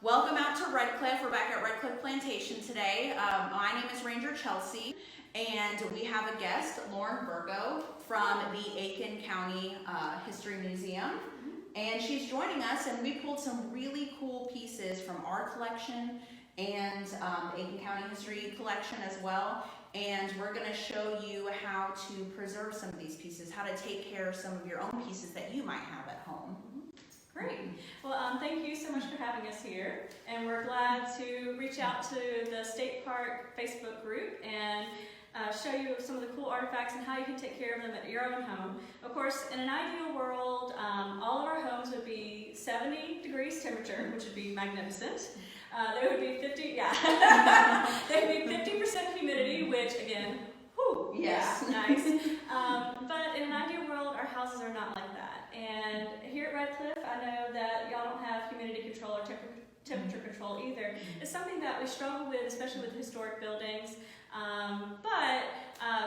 Welcome out to Redcliffe. We're back at Redcliffe Plantation today. My name is Ranger Chelsea, and we have a guest, Lauren Virgo, from the Aiken County History Museum. And she's joining us, and we pulled some really cool pieces from our collection and the Aiken County History collection as well. And we're going to show you how to preserve some of these pieces, how to take care of some of your own pieces that you might have at home. Great. Well, thank you so much for having us here. And we're glad to reach out to the State Park Facebook group and show you some of the cool artifacts and how you can take care of them at your own home. Of course, in an ideal world, all of our homes would be 70 degrees temperature, which would be magnificent. There would be 50% humidity, which again, whew, yes, yeah, nice. But in an ideal world, our houses are not like that. And here at Redcliffe, I know that y'all don't have humidity control or temperature control either. It's something that we struggle with, especially with historic buildings. But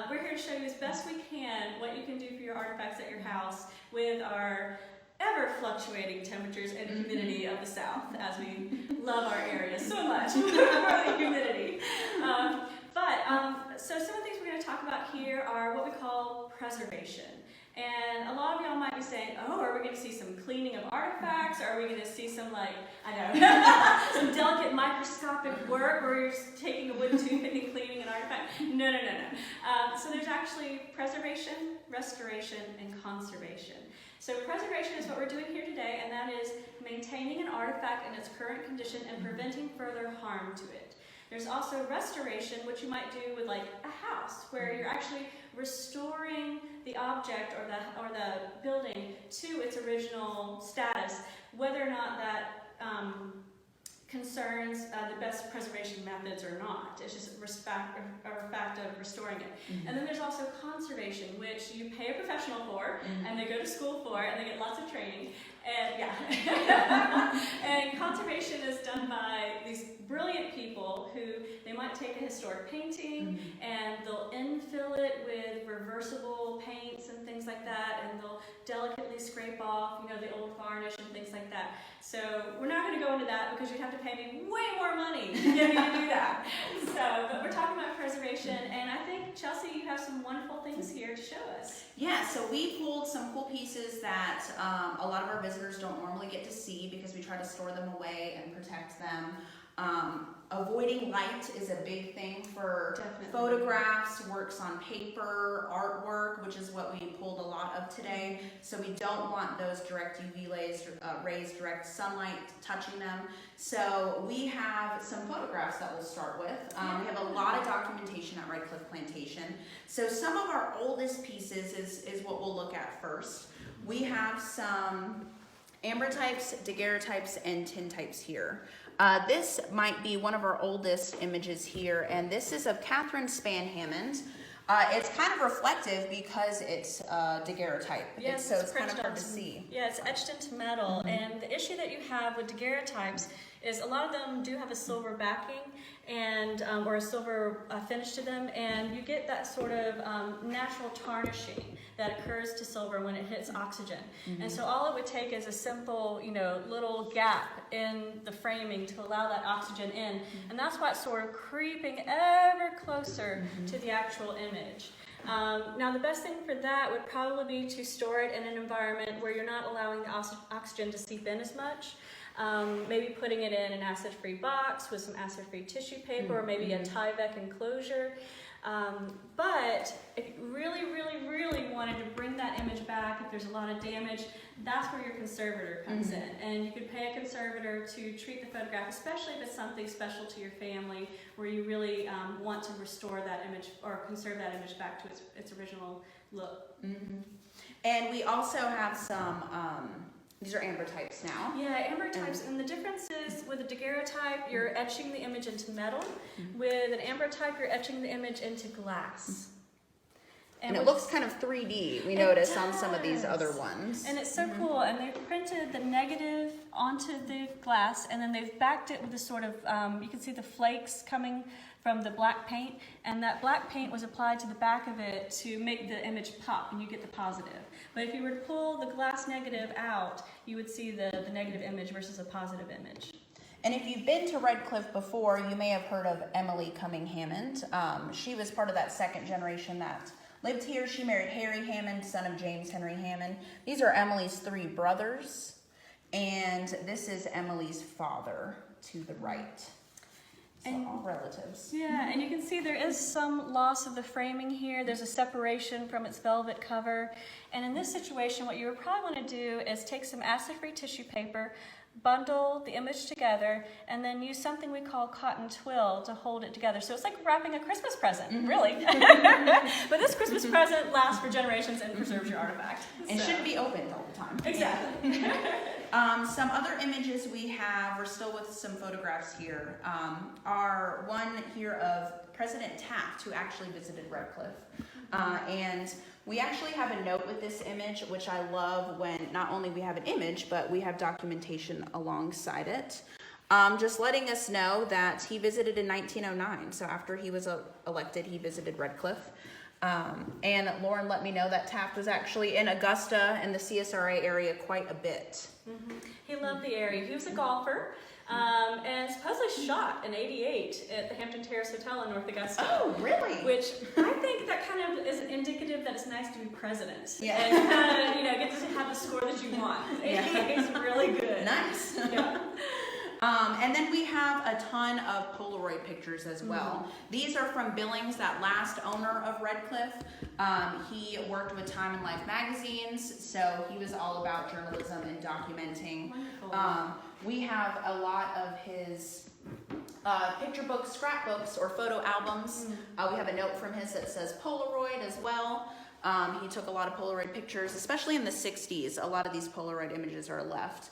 we're here to show you as best we can what you can do for your artifacts at your house with our ever fluctuating temperatures and humidity of the South, as we love our area so much for the humidity. So some of the things we're going to talk about here are what we call preservation. And a lot of y'all might be saying, oh, are we going to see some cleaning of artifacts? Or are we going to see some, like, I know, some delicate microscopic work where you're just taking a wooden toothpick and cleaning an artifact? No. So there's actually preservation, restoration, and conservation. So preservation is what we're doing here today, and that is maintaining an artifact in its current condition and preventing further harm to it. There's also restoration, which you might do with like a house, where you're actually restoring the object or the building to its original status, whether or not that concerns the best preservation methods or not. It's just a fact of restoring it. And then there's also conservation, which you pay a professional for, and they go to school for, and they get lots of training. And yeah, and conservation is done by these brilliant people who they might take a historic painting and they'll infill it with reversible paints and things like that, and they'll delicately scrape off, the old varnish and things like that. So we're not going to go into that because you'd have to pay me way more money to get me to do that. But we're talking about preservation, and I think, Chelsea, you have some wonderful things here to show us. Yeah, so we pulled some cool pieces that a lot of our visitors don't normally get to see because we try to store them away and protect them. Avoiding light is a big thing for photographs, works on paper, artwork, which is what we pulled a lot of today. So we don't want those direct UV rays, direct sunlight touching them. So we have some photographs that we'll start with. We have a lot of documentation at Redcliffe Plantation. So some of our oldest pieces is what we'll look at first. We have some ambrotypes, daguerreotypes, and tintypes here. This might be one of our oldest images here, and this is of Catherine Span Hammond. It's kind of reflective because it's daguerreotype, yes, so it's kind of hard to see. Yeah, it's etched into metal, and the issue that you have with daguerreotypes is a lot of them do have a silver backing and or a silver finish to them, and you get that sort of natural tarnishing that occurs to silver when it hits oxygen. And so all it would take is a simple, little gap in the framing to allow that oxygen in, and that's why it's sort of creeping ever closer to the actual image. Now the best thing for that would probably be to store it in an environment where you're not allowing the oxygen to seep in as much. Maybe putting it in an acid-free box with some acid-free tissue paper, or maybe a Tyvek enclosure. But if you really wanted to bring that image back, if there's a lot of damage, that's where your conservator comes in. And you could pay a conservator to treat the photograph, especially if it's something special to your family, where you really want to restore that image or conserve that image back to its original look. And we also have some these are ambrotypes now. Yeah, ambrotypes, and the difference is with a daguerreotype, you're etching the image into metal. With an ambrotype, you're etching the image into glass. And it looks kind of 3D, we notice on some of these other ones. And it's so cool, and they've printed the negative onto the glass, and then they've backed it with a sort of, you can see the flakes coming from the black paint, and that black paint was applied to the back of it to make the image pop, and you get the positive. But if you were to pull the glass negative out, you would see the negative image versus a positive image. And if you've been to Redcliffe before, you may have heard of Emily Cumming Hammond. She was part of that second generation that lived here. She married Harry Hammond, son of James Henry Hammond. These are Emily's 3 brothers, and this is Emily's father to the right. So all relatives. Yeah, and you can see there is some loss of the framing here. There's a separation from its velvet cover. And in this situation, what you would probably want to do is take some acid-free tissue paper, bundle the image together, and then use something we call cotton twill to hold it together. So it's like wrapping a Christmas present, really. But this Christmas present lasts for generations and preserves your artifact. And shouldn't be opened all the time. Exactly. Some other images we have, we're still with some photographs here, are one here of President Taft, who actually visited Redcliffe. And we actually have a note with this image, which I love when not only we have an image, but we have documentation alongside it. Just letting us know that he visited in 1909. So after he was elected, he visited Redcliffe. And Lauren let me know that Taft was actually in Augusta and the CSRA area quite a bit. Mm-hmm. He loved the area. He was a golfer. And supposedly shot in '88 at the Hampton Terrace Hotel in North Augusta. Oh, really? Which I think that kind of is indicative that it's nice to be president. Yeah. And kind of, you know, get to have the score that you want. Yeah. It's really good. Nice. Yeah. And then we have a ton of Polaroid pictures as well. These are from Billings, that last owner of Redcliffe. He worked with Time and Life magazines, so he was all about journalism and documenting. Wonderful. We have a lot of his picture books, scrapbooks, or photo albums. We have a note from his that says Polaroid as well. He took a lot of Polaroid pictures, especially in the 60s. A lot of these Polaroid images are left.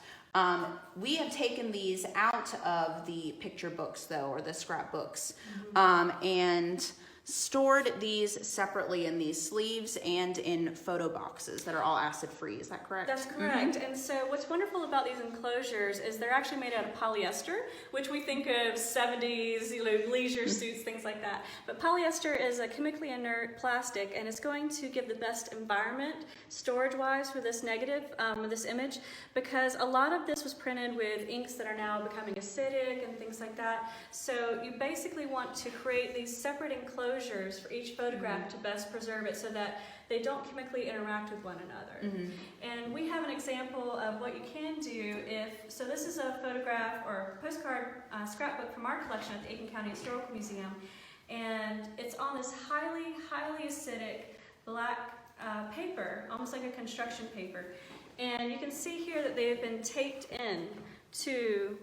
We have taken these out of the picture books, though, or the scrapbooks, and stored these separately in these sleeves and in photo boxes that are all acid-free. Is that correct? That's correct. And so what's wonderful about these enclosures is they're actually made out of polyester, which we think of 70s, you know, leisure suits, things like that. But polyester is a chemically inert plastic, and it's going to give the best environment storage-wise for this negative, this image, because a lot of this was printed with inks that are now becoming acidic and things like that. So you basically want to create these separate enclosures for each photograph to best preserve it so that they don't chemically interact with one another. And we have an example of what you can do so this is a photograph or postcard scrapbook from our collection at the Aiken County Historical Museum, and it's on this highly, highly acidic black paper, almost like a construction paper. And you can see here that they have been taped in to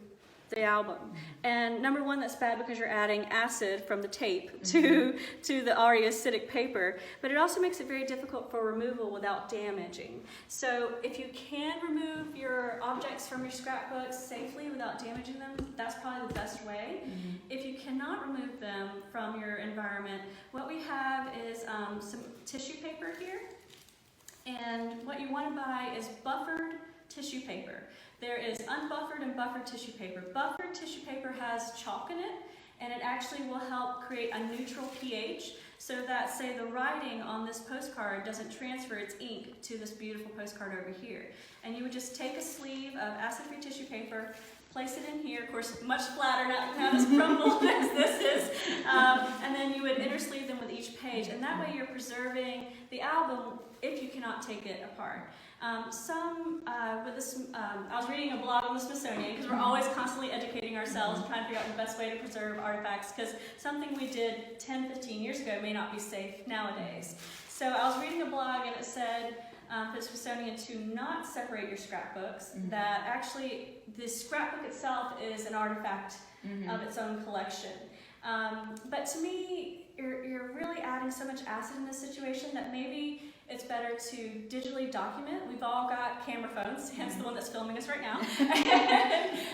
the album. And number one, that's bad because you're adding acid from the tape to the already acidic paper, but it also makes it very difficult for removal without damaging. So if you can remove your objects from your scrapbooks safely without damaging them, that's probably the best way. If you cannot remove them from your environment, what we have is some tissue paper here. And what you want to buy is buffered tissue paper. There is unbuffered and buffered tissue paper. Buffered tissue paper has chalk in it, and it actually will help create a neutral pH so that, say, the writing on this postcard doesn't transfer its ink to this beautiful postcard over here. And you would just take a sleeve of acid-free tissue paper, place it in here, of course, much flatter, not as crumpled as this is, and then you would intersleeve them with each page, and that way you're preserving the album if you cannot take it apart. I was reading a blog on the Smithsonian because we're always constantly educating ourselves, trying to figure out the best way to preserve artifacts, because something we did 10, 15 years ago may not be safe nowadays. So I was reading a blog and it said for the Smithsonian to not separate your scrapbooks, that actually the scrapbook itself is an artifact of its own collection. But to me, you're really adding so much acid in this situation that maybe it's better to digitally document. We've all got camera phones, hence the one that's filming us right now.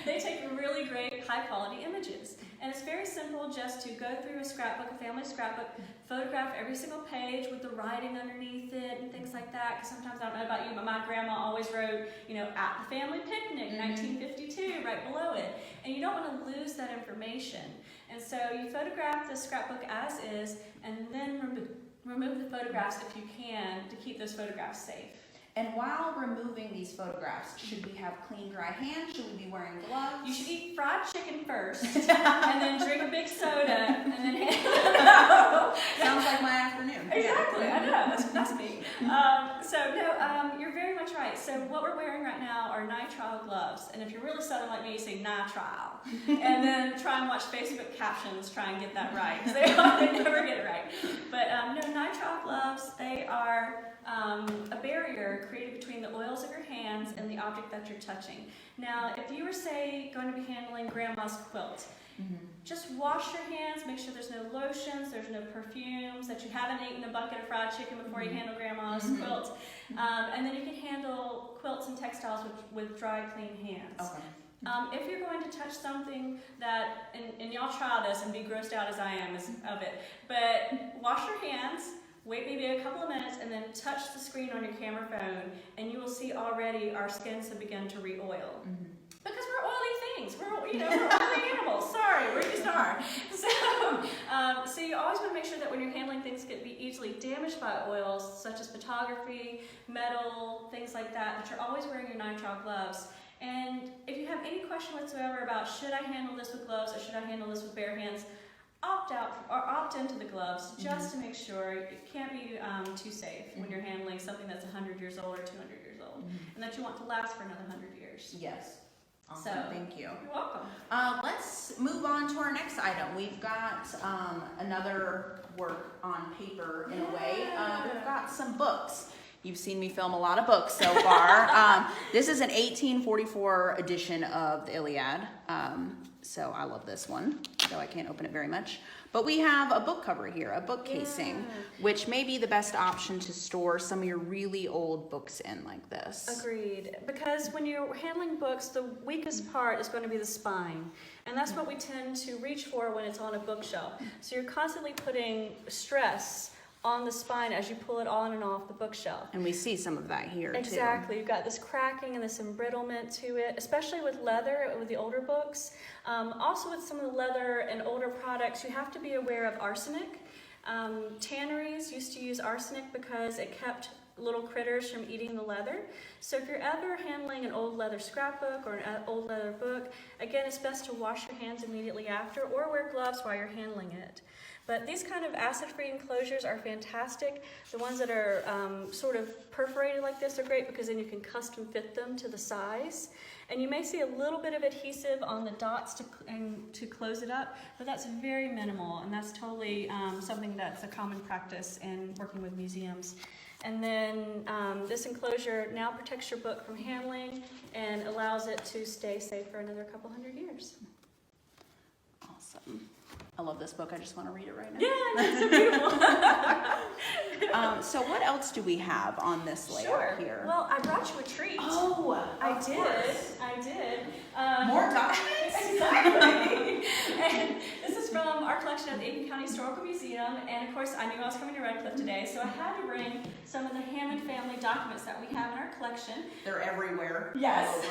They take really great high quality images. And it's very simple just to go through a scrapbook, a family scrapbook, photograph every single page with the writing underneath it and things like that. Because sometimes, I don't know about you, but my grandma always wrote, you know, at the family picnic, 1952, right below it. And you don't want to lose that information. And so you photograph the scrapbook as is, and then remove the photographs if you can to keep those photographs safe. And while removing these photographs, should we have clean, dry hands? Should we be wearing gloves? You should eat fried chicken first, and then drink a big soda, and then hand it out. Sounds like my afternoon. Exactly, I know, that's me. You're very much right. So what we're wearing right now are nitrile gloves, and if you're really southern like me, you say nitrile. And then try and watch Facebook captions, try and get that right, because they never get it right. But no, nitrile gloves, they are a barrier created between the oils of your hands and the object that you're touching. Now, if you were, say, going to be handling grandma's quilt, just wash your hands, make sure there's no lotions, there's no perfumes, that you haven't eaten a bucket of fried chicken before you handle grandma's quilt. And then you can handle quilts and textiles with dry, clean hands. Okay. If you're going to touch something that, and y'all try this and be grossed out as I am of it, but wash your hands, wait maybe a couple of minutes, and then touch the screen on your camera phone, and you will see already our skins have begun to re-oil. Because we're oily things. We're oily animals. Sorry, we just are. So you always want to make sure that when you're handling things that can be easily damaged by oils, such as photography, metal, things like that, that you're always wearing your nitrile gloves. And if you have any question whatsoever about should I handle this with gloves or should I handle this with bare hands, opt out or opt into the gloves just to make sure. It can't be too safe when you're handling something that's 100 years old or 200 years old, and that you want to last for another 100 years. Yes. Awesome. So, thank you. You're welcome. Let's move on to our next item. We've got another work on paper in a way. We've got some books. You've seen me film a lot of books so far. This is an 1844 edition of the Iliad. So I love this one, though I can't open it very much. But we have a book cover here, a book casing, which may be the best option to store some of your really old books in like this. Agreed. Because when you're handling books, the weakest part is going to be the spine. And that's what we tend to reach for when it's on a bookshelf. So you're constantly putting stress on the spine as you pull it on and off the bookshelf. And we see some of that here, Exactly. You've got this cracking and this embrittlement to it, especially with leather, with the older books. Also with some of the leather and older products, you have to be aware of arsenic. Tanneries used to use arsenic because it kept little critters from eating the leather. So if you're ever handling an old leather scrapbook or an old leather book, again, it's best to wash your hands immediately after or wear gloves while you're handling it. But these kind of acid-free enclosures are fantastic. The ones that are sort of perforated like this are great because then you can custom fit them to the size. And you may see a little bit of adhesive on the dots to close it up, but that's very minimal, and that's totally something that's a common practice in working with museums. And then this enclosure now protects your book from handling and allows it to stay safe for another couple hundred years. Awesome. I love this book. I just want to read it right now. Yeah, it's so beautiful. So what else do we have on this layout here? Well, I brought you a treat. Oh, I did. More documents? Exactly. And this is from our collection at the Aiken County Historical Museum. And of course, I knew I was coming to Redcliffe today, so I had to bring some of the Hammond family documents that we have in our collection. They're everywhere. Yes.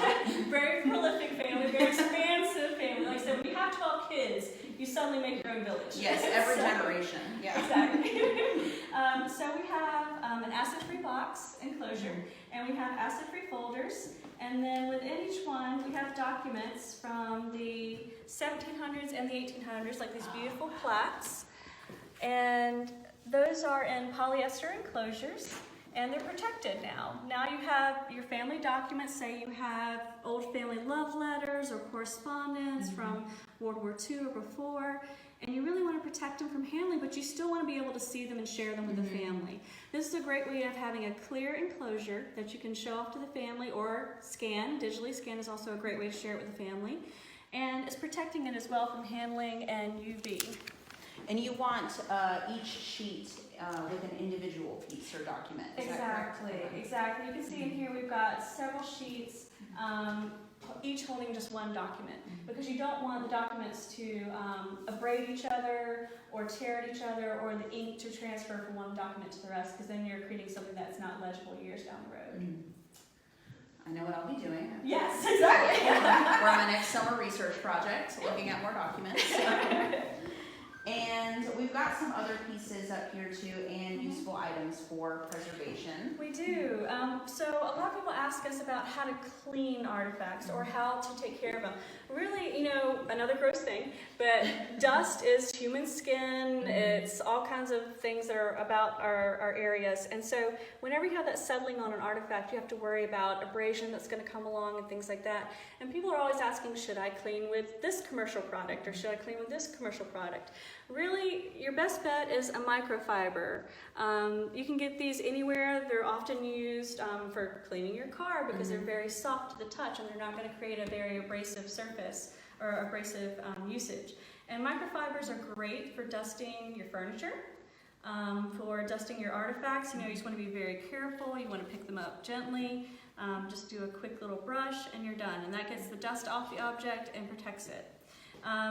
Very prolific family, very expansive family. Like I said, when you have 12 kids, you suddenly make your own village. Yes, every generation. Yeah. Exactly. So we have an acid-free box enclosure, and we have acid-free folders, and then within each one we have documents from the 1700s and the 1800s, like these beautiful plaques, and those are in polyester enclosures, and they're protected now. Now you have your family documents, say you have old family love letters or correspondence from World War II or before, and you really want to protect them from handling, but you still want to be able to see them and share them with the family. This is a great way of having a clear enclosure that you can show off to the family or scan. Digitally scan is also a great way to share it with the family. And it's protecting it as well from handling and UV. And you want each sheet with an individual piece or document. Is that correct? Exactly. You can see in here we've got several sheets, each holding just one document, because you don't want the documents to abrade each other or tear at each other, or the ink to transfer from one document to the rest, because then you're creating something that's not legible years down the road. I know what I'll be doing. Yes, exactly. For my next summer research project, looking at more documents. And we've got some other pieces up here too, and useful items for preservation. We do. So ask us about how to clean artifacts or how to take care of them. Really, you know, another gross thing, but dust is human skin. It's all kinds of things that are about our areas. And so whenever you have that settling on an artifact, you have to worry about abrasion that's going to come along and things like that. And people are always asking, should I clean with this commercial product or should I clean with this commercial product? Really, your best bet is a microfiber. You can get these anywhere. They're often used for cleaning your car because they're very soft to the touch and they're not going to create a very abrasive surface or abrasive usage. And microfibers are great for dusting your furniture, for dusting your artifacts. You know, you just want to be very careful. You want to pick them up gently. Just do a quick little brush and you're done. And that gets the dust off the object and protects it.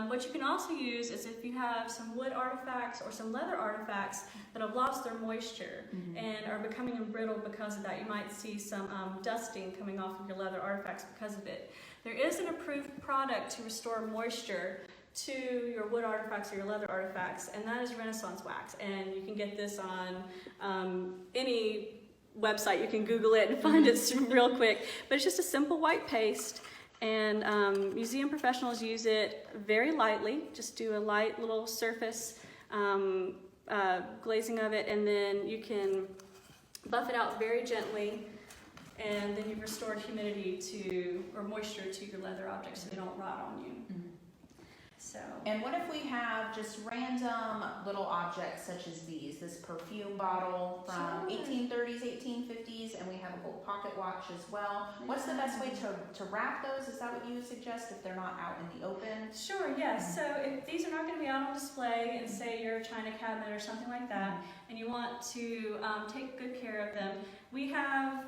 What you can also use is if you have some wood artifacts or some leather artifacts that have lost their moisture and are becoming brittle because of that, you might see some dusting coming off of your leather artifacts because of it. There is an approved product to restore moisture to your wood artifacts or your leather artifacts, and that is Renaissance wax. And you can get this on any website. You can Google it and find it real quick. But it's just a simple white paste. And museum professionals use it very lightly. Just do a light little surface glazing of it, and then you can buff it out very gently, and then you've restored humidity to, or moisture to your leather objects so they don't rot on you. So. And what if we have just random little objects such as these, this perfume bottle from 1830s, 1850s, and we have a little pocket watch as well. What's the best way to wrap those? Is that what you suggest if they're not out in the open? Sure, yes. So if these are not going to be out on display, and say you're a china cabinet or something like that, and you want to take good care of them, we have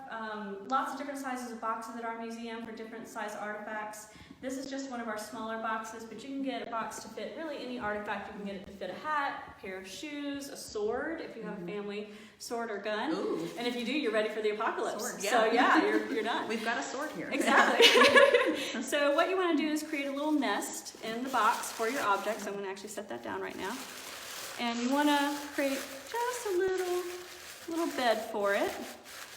lots of different sizes of boxes at our museum for different size artifacts. This is just one of our smaller boxes, but you can get a box to fit really any artifact. You can get it to fit a hat, a pair of shoes, a sword, if you have a family sword or gun. Ooh. And if you do, you're ready for the apocalypse. Sword, yeah. So yeah, you're done. We've got a sword here. Exactly. So what you want to do is create a little nest in the box for your objects. I'm going to actually set that down right now. And you want to create just a little bed for it.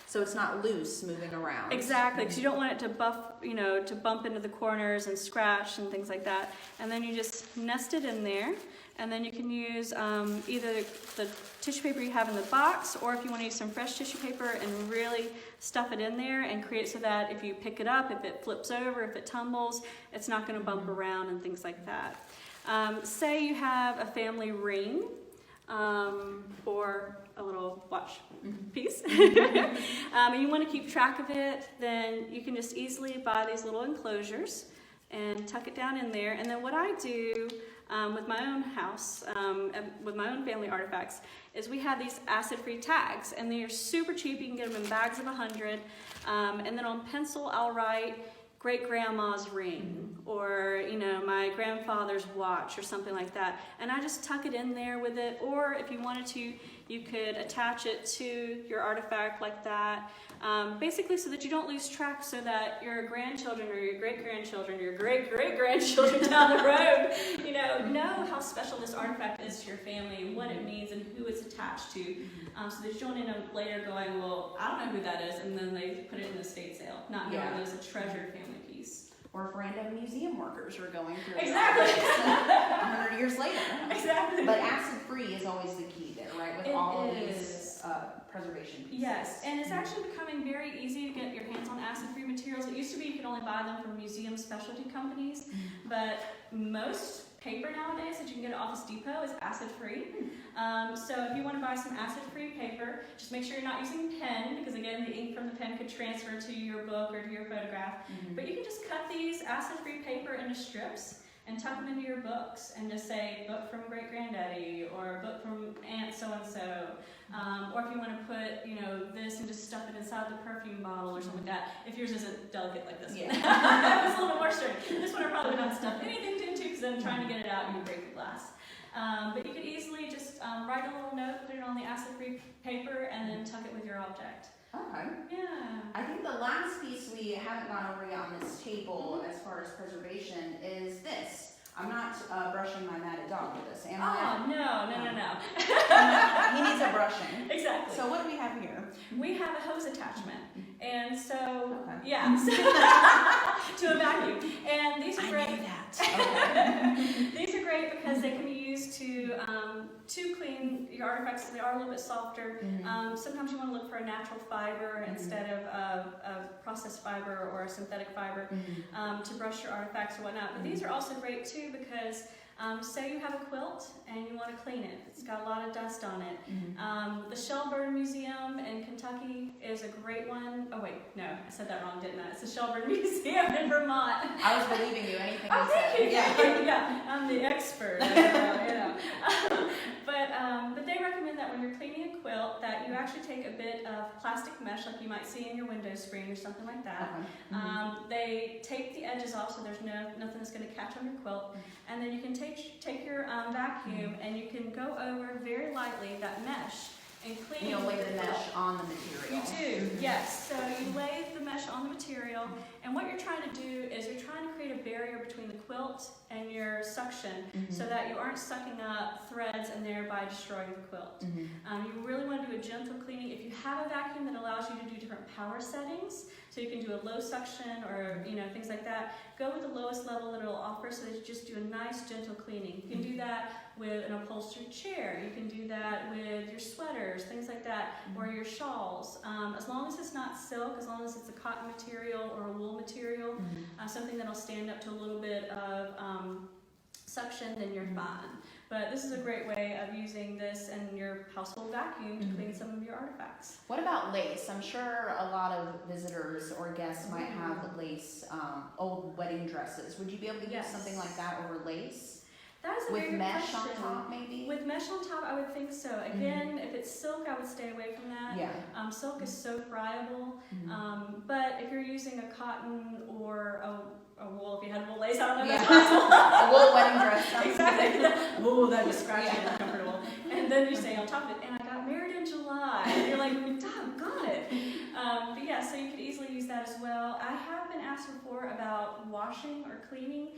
So it's not loose moving around. Exactly, because you don't want it to to bump into the corners and scratch and things like that. And then you just nest it in there, and then you can use either the tissue paper you have in the box, or if you want to use some fresh tissue paper and really stuff it in there and create so that if you pick it up, if it flips over, if it tumbles, it's not going to bump around and things like that. Say you have a family ring or a little watch piece, and you want to keep track of it, then you can just easily buy these little enclosures and tuck it down in there. And then what I do with my own house, with my own family artifacts, is we have these acid-free tags, and they are super cheap. You can get them in bags of 100, and then on pencil I'll write great-grandma's ring, or my grandfather's watch, or something like that, and I just tuck it in there with it. Or if you wanted to, you could attach it to your artifact like that, basically so that you don't lose track, so that your grandchildren or your great-grandchildren or your great-great-grandchildren down the road know how special this artifact is to your family and what it means and who it's attached to, so that you don't end up later going, well, I don't know who that is, and then they put it in the estate sale, not knowing that it's a treasured family piece. Or if random museum workers are going through Exactly. 100 years later. Exactly. But acid-free is always the key there, right? With all of these preservation pieces. Yes, and it's actually becoming very easy to get your hands on acid-free materials. It used to be you could only buy them from museum specialty companies, but most paper nowadays that you can get at Office Depot is acid-free. So if you want to buy some acid-free paper, just make sure you're not using pen, because again, the ink from the pen could transfer to your book or to your photograph. But you can just cut these acid-free paper into strips and tuck them into your books and just say, book from great granddaddy, or book from aunt so-and-so. Or if you want to put, this and just stuff it inside the perfume bottle or something like that. If yours isn't delicate like this one. It's a little more sturdy. This one I probably don't stuff anything into, because I'm trying to get it out and you break the glass. But you could easily just write a little note, put it on the acid-free paper, and then tuck it with your object. Okay. Yeah. I think the last piece we haven't gone over yet on this table as far as preservation is this. I'm not brushing my matted dog with this, am I? Oh, no. He needs a brushing. Exactly. So what do we have here? We have a hose attachment, And so, Okay. yeah, to a vacuum. And these are great. I knew that. Okay. These are great because they can be used to clean your artifacts. They are a little bit softer. Sometimes you want to look for a natural fiber instead of a processed fiber or a synthetic fiber to brush your artifacts or whatnot. But these are also great too because say you have a quilt and you want to clean it. It's got a lot of dust on it. The Shelburne Museum in Kentucky is a great one. Oh wait, no, I said that wrong, didn't I? It's the Shelburne Museum in Vermont. I was believing you, anything you Thank said. you. Yeah, I'm the expert. But they recommend that when you're cleaning a quilt that you actually take a bit of plastic mesh like you might see in your window screen or something like that. They tape the edges off so there's nothing that's going to catch on your quilt. And then you can take your vacuum and you can go over very lightly that mesh and clean. You'll lay the mesh on the material. You do, yes. So you lay the mesh on the material, and what you're trying to do is you're trying to create a barrier between the quilt and your suction so that you aren't sucking up threads and thereby destroying the quilt. You really want to do a gentle cleaning. If you have a vacuum that allows you to do different power settings, so you can do a low suction or things like that, go with the lowest level that it'll offer so that you just do a nice gentle cleaning. You can do that with an upholstered chair. You can do that with your sweaters, things like that, or your shawls. As long as it's not silk, as long as it's a cotton material or a wool material, something that'll stand up to a little bit of suction, then you're fine. But this is a great way of using this and your household vacuum to clean some of your artifacts. What about lace? I'm sure a lot of visitors or guests might have lace, old wedding dresses. Would you be able to use something like that over lace? That is a With very good mesh question. on top, maybe? With mesh on top, I would think so. Again, if it's silk, I would stay away from that. Yeah. Silk is so friable. But if you're using a cotton or a wool, if you had wool lace, I don't know if that's possible. A wool wedding dress. Exactly. Ooh, that'd be scratchy and uncomfortable. And then you stay on top of it, and I got married in July. And you're like, doggone it. But yeah, so you could easily use that as well. I have been asked before about washing or cleaning.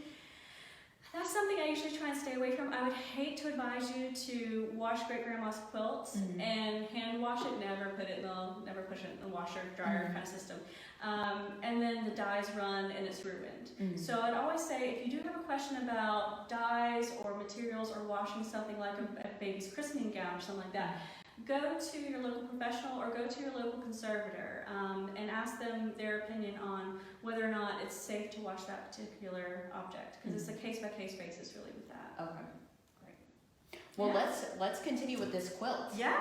That's something I usually try and stay away from. I would hate to advise you to wash great-grandma's quilts and hand wash it. Never push it in the washer, dryer kind of system. And then the dyes run and it's ruined. So I'd always say if you do have a question about dyes or materials or washing something like a baby's christening gown or something like that, go to your local professional or go to your local conservator and ask them their opinion on whether or not it's safe to wash that particular object, because it's a case-by-case basis really with that. Okay, great. Well, let's continue with this quilt. Yeah!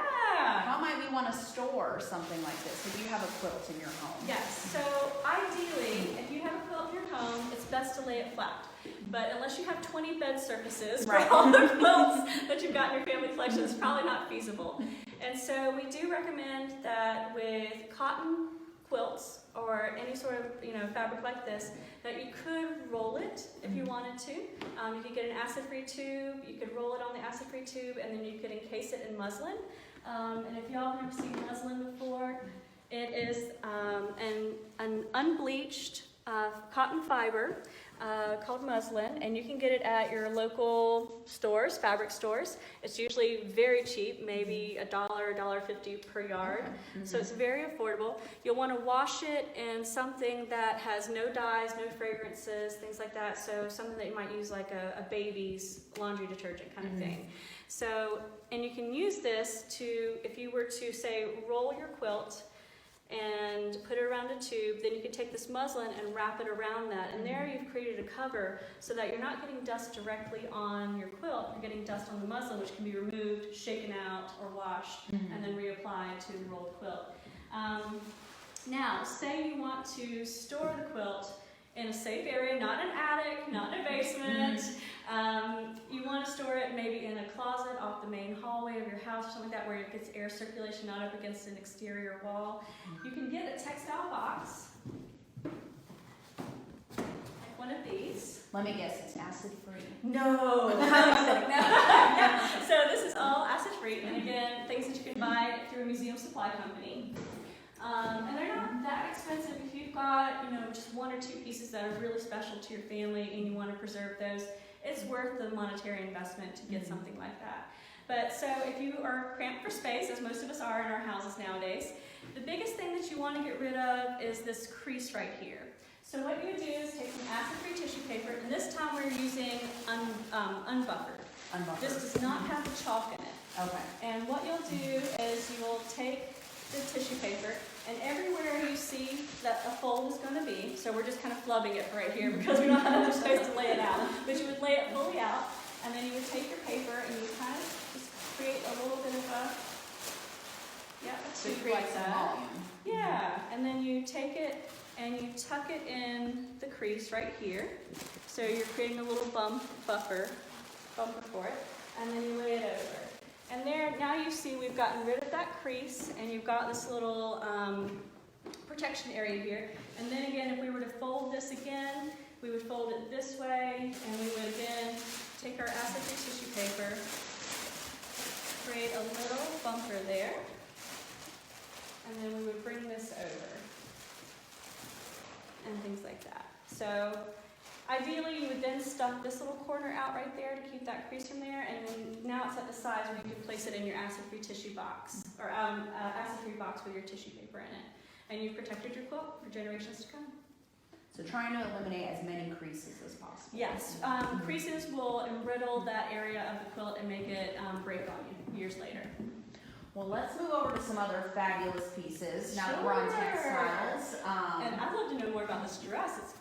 How might we want to store something like this if you have a quilt in your home? Yes, so ideally, if you have a quilt in your home, it's best to lay it flat. But unless you have 20 bed surfaces for all the quilts that you've got in your family collection, it's probably not feasible. And so we do recommend that with cotton quilts or any sort of fabric like this, that you could roll it if you wanted to. You could get an acid-free tube, you could roll it on the acid-free tube, and then you could encase it in muslin. And if y'all have never seen muslin before, it is an unbleached cotton fiber called muslin, and you can get it at your local stores, fabric stores. It's usually very cheap, maybe $1, $1.50 per yard. So it's very affordable. You'll want to wash it in something that has no dyes, no fragrances, things like that. So something that you might use like a baby's laundry detergent kind of thing. So, and you can use this to, if you were to say roll your quilt and put it around a tube, then you can take this muslin and wrap it around that, and there you've created a cover so that you're not getting dust directly on your quilt, you're getting dust on the muslin, which can be removed, shaken out, or washed, and then reapplied to the rolled quilt. Now, say you want to store the quilt in a safe area, not an attic, not in a basement. You want to store it maybe in a closet off the main hallway of your house, something like that, where it gets air circulation, not up against an exterior wall. You can get a textile box, like one of these. Let me guess, it's acid-free. No, no. So this is all acid-free, and again, things that you can buy through a museum supply company. And they're not that expensive. If you've got, just one or two pieces that are really special to your family and you want to preserve those, it's worth the monetary investment to get something like that. But so if you are cramped for space, as most of us are in our houses nowadays, the biggest thing that you want to get rid of is this crease right here. So what you would do is take some acid-free tissue paper, and this time we're using unbuffered. This does not have the chalk in it. Okay. And what you'll do is you will take the tissue paper, and everywhere you see that a fold is going to be, so we're just kind of flubbing it right here because we don't have enough space to lay it out, but you would lay it fully out, and then you would take your paper and you kind of just create a little bit of a, So you create some volume. Yeah, and then you take it and you tuck it in the crease right here. So you're creating a little bumper for it, and then you lay it over. And there, now you see we've gotten rid of that crease, and you've got this little protection area here. And then again, if we were to fold this again, we would fold it this way, and we would again take our acid-free tissue paper, create a little bumper there, and then we would bring this over, and things like that. So ideally, you would then stuff this little corner out right there to keep that crease from there, and then now it's at the size where you can place it in your acid-free tissue box, or acid-free box with your tissue paper in it. And you've protected your quilt for generations to come. So trying to eliminate as many creases as possible. Yes, creases will embrittle that area of the quilt and make it break on you years later. Well, let's move over to some other fabulous pieces now that we're on textiles. And I'd love to know more about this dress. It's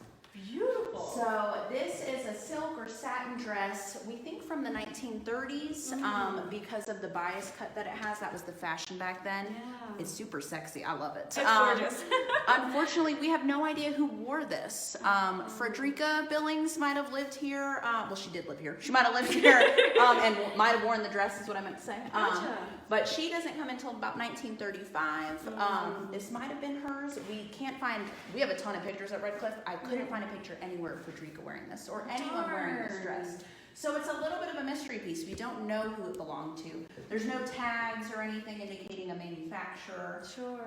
beautiful. So this is a silk or satin dress, we think from the 1930s, because of the bias cut that it has. That was the fashion back then. Yeah. It's super sexy. I love it. It's gorgeous. Unfortunately, we have no idea who wore this. Frederica Billings might have lived here. Well, she did live here. She might have lived here and might have worn the dress is what I meant to say. Gotcha. But she doesn't come until about 1935. This might have been hers. We can't find, we have a ton of pictures at Redcliffe. I couldn't find a picture anywhere of Frederica wearing this or anyone wearing this dress. So it's a little bit of a mystery piece. We don't know who it belonged to. There's no tags or anything indicating a manufacturer. Sure.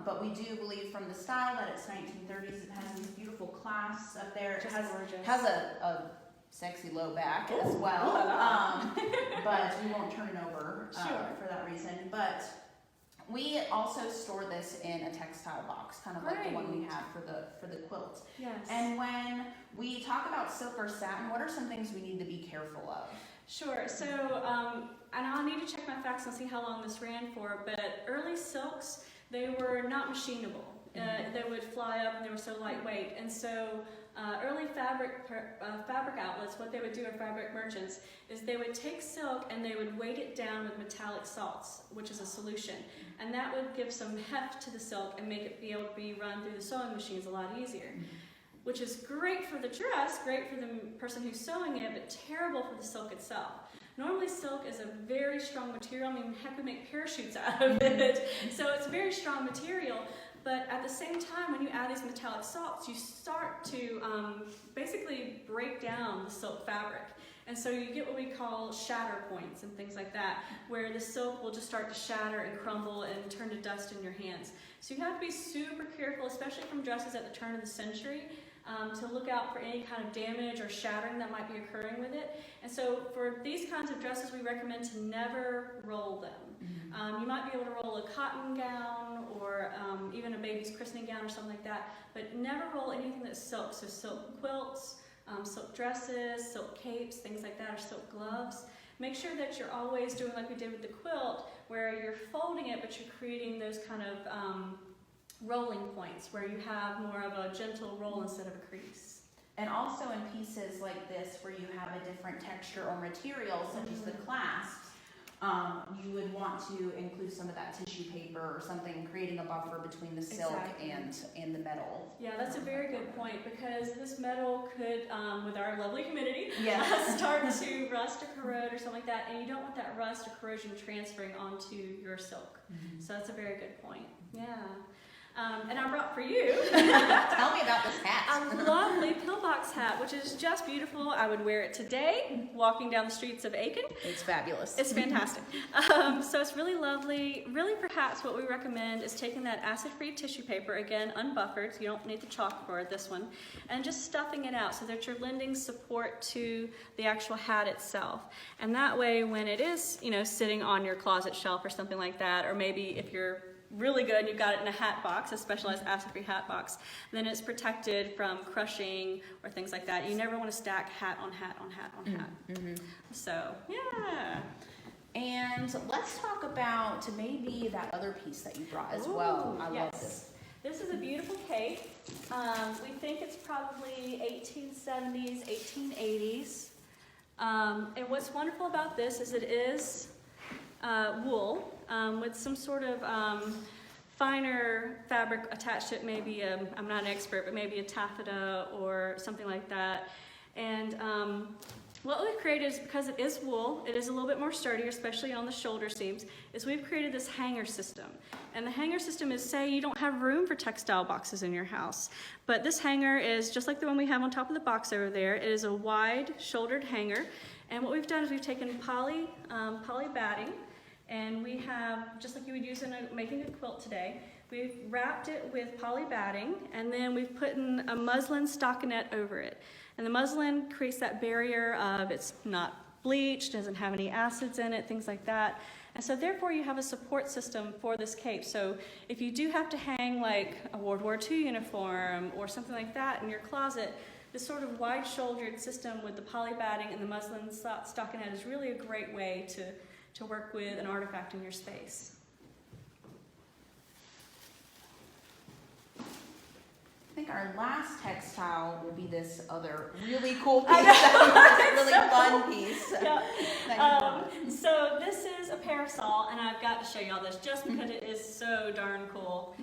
But we do believe from the style that it's 1930s. It has these beautiful clasps up there. It has a sexy low back as well. But we won't turn it over for that reason. But we also store this in a textile box, kind of like the one we have for the quilt. Yes. And when we talk about silk or satin, what are some things we need to be careful of? Sure. So, and I'll need to check my facts and see how long this ran for, but early silks, they were not machinable. They would fly up and they were so lightweight. And so early fabric outlets, what they would do, or fabric merchants, is they would take silk and they would weight it down with metallic salts, which is a solution. And that would give some heft to the silk and make it be able to be run through the sewing machines a lot easier. Which is great for the dress, great for the person who's sewing it, but terrible for the silk itself. Normally silk is a very strong material. I mean, heck, we make parachutes out of it. So it's a very strong material. But at the same time, when you add these metallic salts, you start to basically break down the silk fabric. And so you get what we call shatter points and things like that, where the silk will just start to shatter and crumble and turn to dust in your hands. So you have to be super careful, especially from dresses at the turn of the century, to look out for any kind of damage or shattering that might be occurring with it. And so for these kinds of dresses, we recommend to never roll them. You might be able to roll a cotton gown or even a baby's christening gown or something like that, but never roll anything that's silk. So silk quilts, silk dresses, silk capes, things like that, or silk gloves. Make sure that you're always doing like we did with the quilt, where you're folding it, but you're creating those kind of rolling points where you have more of a gentle roll instead of a crease. And also in pieces like this where you have a different texture or material, such as the clasps, you would want to include some of that tissue paper or something, creating a buffer between the silk and the metal. Yeah, that's a very good point, because this metal could, with our lovely humidity, Yes. start to rust or corrode or something like that, and you don't want that rust or corrosion transferring onto your silk. So that's a very good point. Yeah. And I brought for you Tell me about this hat. a lovely pillbox hat, which is just beautiful. I would wear it today, walking down the streets of Aiken. It's fabulous. It's fantastic. So it's really lovely. Really, perhaps what we recommend is taking that acid-free tissue paper, again, unbuffered, so you don't need the chalkboard, this one, and just stuffing it out so that you're lending support to the actual hat itself. And that way, when it is, you know, sitting on your closet shelf or something like that, or maybe if you're really good, you've got it in a hat box, a specialized acid-free hat box, then it's protected from crushing or things like that. You never want to stack hat on hat on hat on hat. Mm-hmm. So, yeah. And let's talk about maybe that other piece that you brought as well. I love this. This is a beautiful cape. We think it's probably 1870s, 1880s. And what's wonderful about this is it is wool with some sort of finer fabric attached to it. Maybe, I'm not an expert, but maybe a taffeta or something like that. And what we've created is, because it is wool, it is a little bit more sturdier, especially on the shoulder seams, is we've created this hanger system. And the hanger system is, say you don't have room for textile boxes in your house, but this hanger is just like the one we have on top of the box over there. It is a wide shouldered hanger. And what we've done is we've taken poly batting, and we have, just like you would use in making a quilt today, we've wrapped it with poly batting, and then we've put in a muslin stockinette over it. And the muslin creates that barrier of it's not bleached, doesn't have any acids in it, things like that. And so therefore you have a support system for this cape. So if you do have to hang like a World War II uniform or something like that in your closet, this sort of wide-shouldered system with the poly batting and the muslin stockinette is really a great way to work with an artifact in your space. I think our last textile will be this other really cool piece. That was a really fun piece. Yeah. So this is a parasol, and I've got to show y'all this just because it is so darn cool.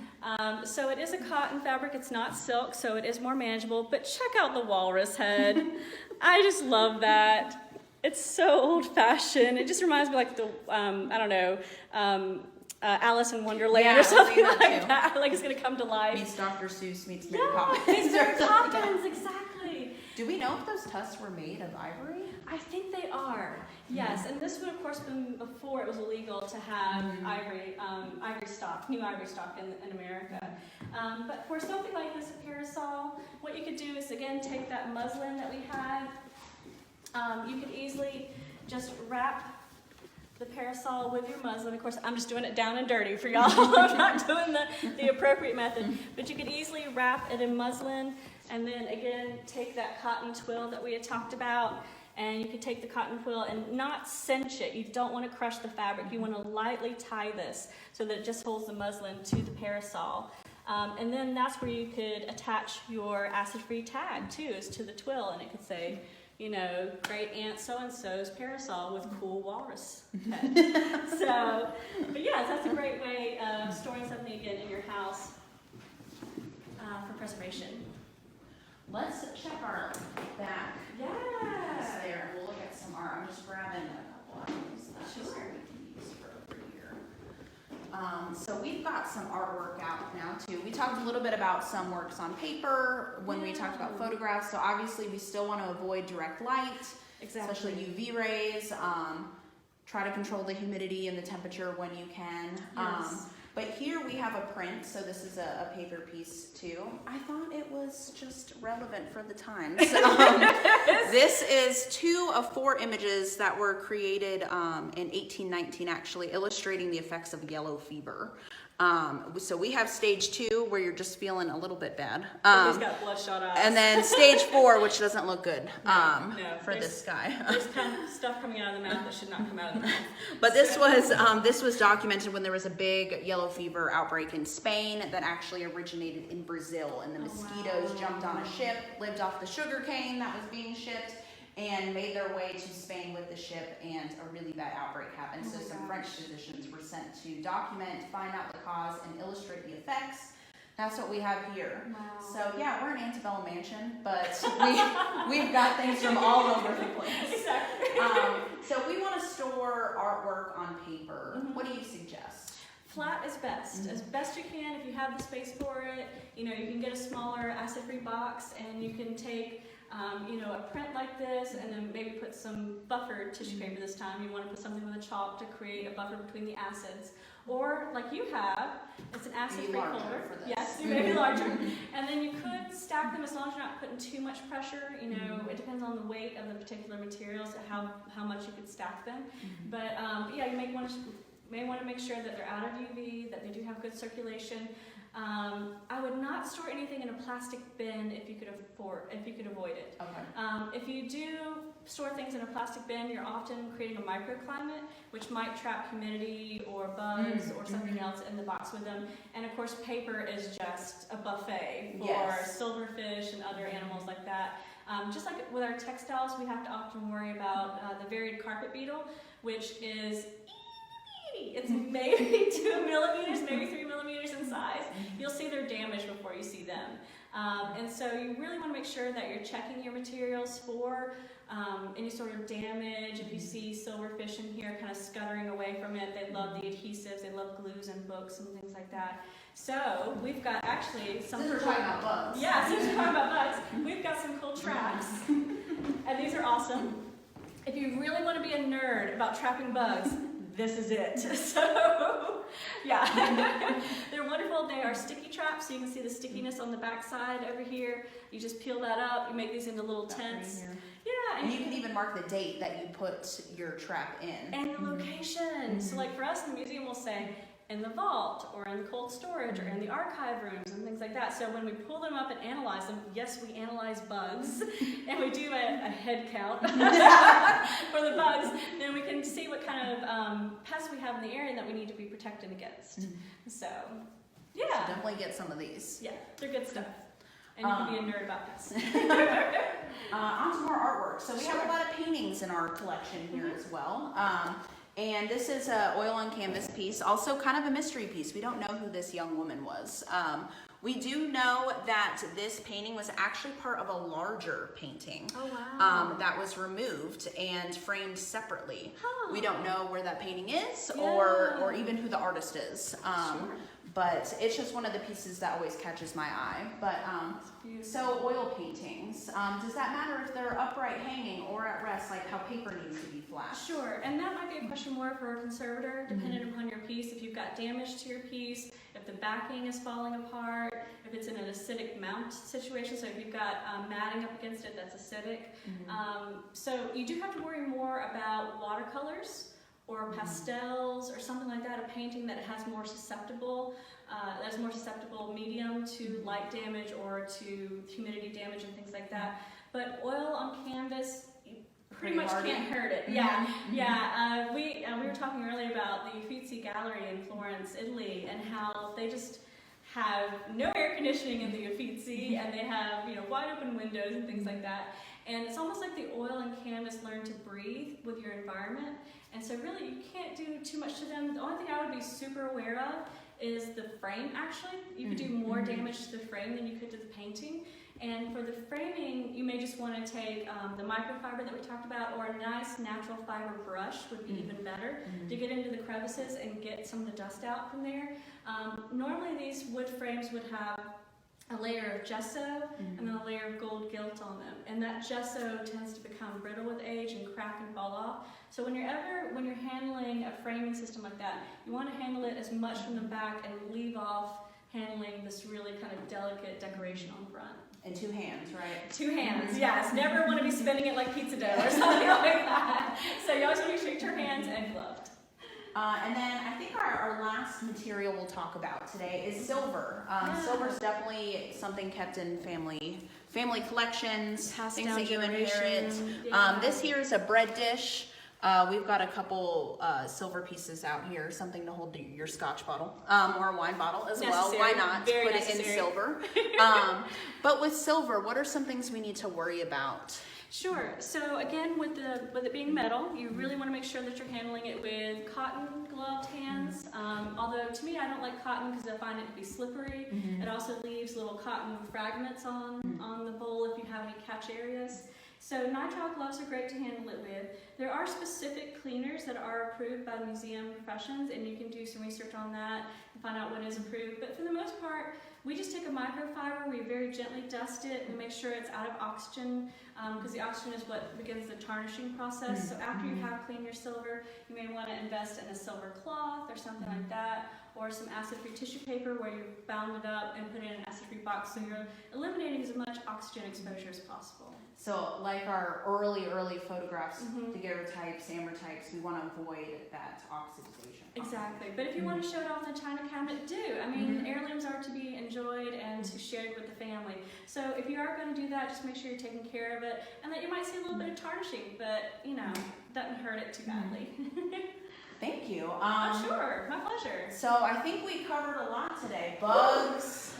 So it is a cotton fabric. It's not silk, so it is more manageable. But check out the walrus head. I just love that. It's so old-fashioned. It just reminds me like the, I don't know, Alice in Wonderland or something like that. Like it's going to come to life. Meets Dr. Seuss meets Mary Poppins. Meets Mary Poppins, exactly. Do we know if those tusks were made of ivory? I think they are, yes. And this would, of course, been before it was illegal to have ivory stock, new ivory stock in America. But for something like this, a parasol, what you could do is, again, take that muslin that we had. You could easily just wrap the parasol with your muslin. Of course, I'm just doing it down and dirty for y'all. I'm not doing the appropriate method. But you could easily wrap it in muslin, and then again, take that cotton twill that we had talked about, and you could take the cotton twill and not cinch it. You don't want to crush the fabric. You want to lightly tie this so that it just holds the muslin to the parasol. And then that's where you could attach your acid-free tag too, is to the twill, and it could say, you know, great aunt so-and-so's parasol with cool walrus head. So, but yes, that's a great way of storing something again in your house for preservation. Let's check our back. Yeah. There. We'll look at some art. I'm just grabbing a couple items that we can use for over here. So we've got some artwork out now too. We talked a little bit about some works on paper when we talked about photographs. So obviously we still want to avoid direct light, especially UV rays. Try to control the humidity and the temperature when you can. Yes. But here we have a print, so this is a paper piece too. I thought it was just relevant for the times. This is 2 of 4 images that were created in 1819, actually, illustrating the effects of yellow fever. So we have stage 2, where you're just feeling a little bit bad. He's got bloodshot eyes. And then stage 4, which doesn't look good for there's this guy. There's stuff coming out of the mouth that should not come out of the mouth. But this was documented when there was a big yellow fever outbreak in Spain that actually originated in Brazil, and the mosquitoes jumped on a ship, lived off the sugar cane that was being shipped, and made their way to Spain with the ship, and a really bad outbreak happened. So some French physicians were sent to document, find out the cause, and illustrate the effects. That's what we have here. Wow. So yeah, we're an antebellum mansion, but we've got things from all over the place. Exactly. So we want to store artwork on paper. What do you suggest? Flat is best, as best you can. If you have the space for it, you know, you can get a smaller acid-free box, and you can take, you know, a print like this, and then maybe put some buffer tissue paper this time. You want to put something with a chalk to create a buffer between the acids. Or, like you have, it's an acid-free folder. Yes, you may be larger. And then you could stack them as long as you're not putting too much pressure. You know, it depends on the weight of the particular materials, how much you could stack them. But yeah, you may want to make sure that they're out of UV, that they do have good circulation. I would not store anything in a plastic bin if you could avoid it. Okay. If you do store things in a plastic bin, you're often creating a microclimate, which might trap humidity or bugs or something else in the box with them. And of course, paper is just a buffet for silverfish and other animals like that. Just like with our textiles, we have to often worry about the varied carpet beetle, which is it's maybe 2 millimeters, maybe 3 millimeters in size. You'll see they're damaged before you see them. And so you really want to make sure that you're checking your materials for any sort of damage. If you see silverfish in here kind of scuttering away from it, they love the adhesives, they love glues and books and things like that. So we've got actually some... Since we're talking about bugs. Yeah, since we're talking about bugs, we've got some cool traps. And these are awesome. If you really want to be a nerd about trapping bugs, this is it. So, yeah, they're wonderful. They are sticky traps, so you can see the stickiness on the back side over here. You just peel that up. You make these into little tents. Yeah, and you can even mark the date that you put your trap in. And the location. So, like for us in the museum, we'll say in the vault, or in the cold storage, or in the archive rooms, and things like that. So when we pull them up and analyze them, yes, we analyze bugs, and we do a head count for the bugs, then we can see what kind of pests we have in the area that we need to be protected against. So, yeah. So definitely get some of these. Yeah, they're good stuff. And you can be a nerd about pests. On to more artwork. So we have a lot of paintings in our collection here as well. And this is an oil on canvas piece, also kind of a mystery piece. We don't know who this young woman was. We do know that this painting was actually part of a larger painting that was removed and framed separately. Huh. We don't know where that painting is or even who the artist is. But it's just one of the pieces that always catches my eye. But so oil paintings, does that matter if they're upright hanging or at rest, like how paper needs to be flat? Sure, and that might be a question more for a conservator, depending upon your piece. If you've got damage to your piece, if the backing is falling apart, if it's in an acidic mount situation, so if you've got matting up against it, that's acidic. So you do have to worry more about watercolors or pastels or something like that, a painting that has more susceptible medium to light damage or to humidity damage and things like that. But oil on canvas, you pretty much can't hurt it. We were talking earlier about the Uffizi Gallery in Florence, Italy, and how they just have no air conditioning in the Uffizi, and they have wide open windows and things like that. And it's almost like the oil and canvas learn to breathe with your environment. And so really you can't do too much to them. The only thing I would be super aware of is the frame, actually. You could do more damage to the frame than you could to the painting. And for the framing, you may just want to take the microfiber that we talked about, or a nice natural fiber brush would be even better to get into the crevices and get some of the dust out from there. Normally these wood frames would have a layer of gesso and then a layer of gold gilt on them, and that gesso tends to become brittle with age and crack and fall off. So when you're handling a framing system like that, you want to handle it as much from the back and leave off handling this really kind of delicate decoration on front. And two hands, right? Two hands, yes. Never want to be spinning it like pizza dough or something like that. So you always want to make sure you turn hands and gloved. And then I think our last material we'll talk about today is silver. Silver is definitely something kept in family collections, things that you inherit. This here is a bread dish. We've got a couple silver pieces out here, something to hold your scotch bottle or a wine bottle as well. Why not put it in silver? But with silver, what are some things we need to worry about? Sure. So again, with it being metal, you really want to make sure that you're handling it with cotton gloved hands. Although to me, I don't like cotton because I find it to be slippery. It also leaves little cotton fragments on the bowl if you have any catch areas. So nitrile gloves are great to handle it with. There are specific cleaners that are approved by the museum professions, and you can do some research on that and find out what is approved. But for the most part, we just take a microfiber, we very gently dust it, and make sure it's out of oxygen, because the oxygen is what begins the tarnishing process. So after you have cleaned your silver, you may want to invest in a silver cloth or something like that, or some acid-free tissue paper where you've bound it up and put it in an acid-free box, so you're eliminating as much oxygen exposure as possible. So like our early photographs, daguerreotypes, ambertypes, we want to avoid that oxidization. Exactly, but if you want to show it off in the china cabinet, do. I mean, heirlooms are to be enjoyed and shared with the family. So if you are going to do that, just make sure you're taking care of it, and that you might see a little bit of tarnishing, but you know, doesn't hurt it too badly. Thank you. Oh, sure, my pleasure. So I think we covered a lot today. Bugs,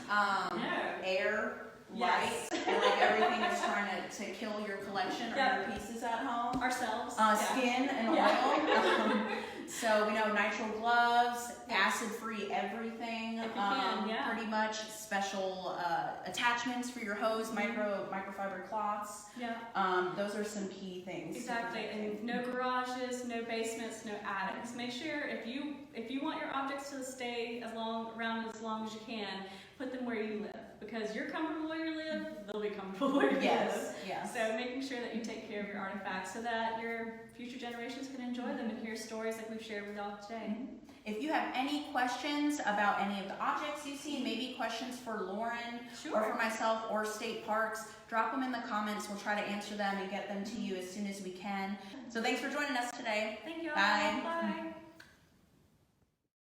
air, Yes. light, and like everything is trying to kill your collection or your pieces at home. Ourselves. Skin and oil. So we know nitrile gloves, acid-free everything. If you can, Pretty much special attachments for your hose, microfiber cloths. Those are some key things. Exactly, and no garages, no basements, no attics. Make sure if you want your objects to stay around as long as you can, put them where you live, because you're comfortable where you live, they'll be comfortable where you live. Yes. So making sure that you take care of your artifacts so that your future generations can enjoy them and hear stories like we've shared with y'all today. If you have any questions about any of the objects you see, maybe questions for Lauren or for myself or State Parks, drop them in the comments. We'll try to answer them and get them to you as soon as we can. So thanks for joining us today. Thank you all. Bye. Bye.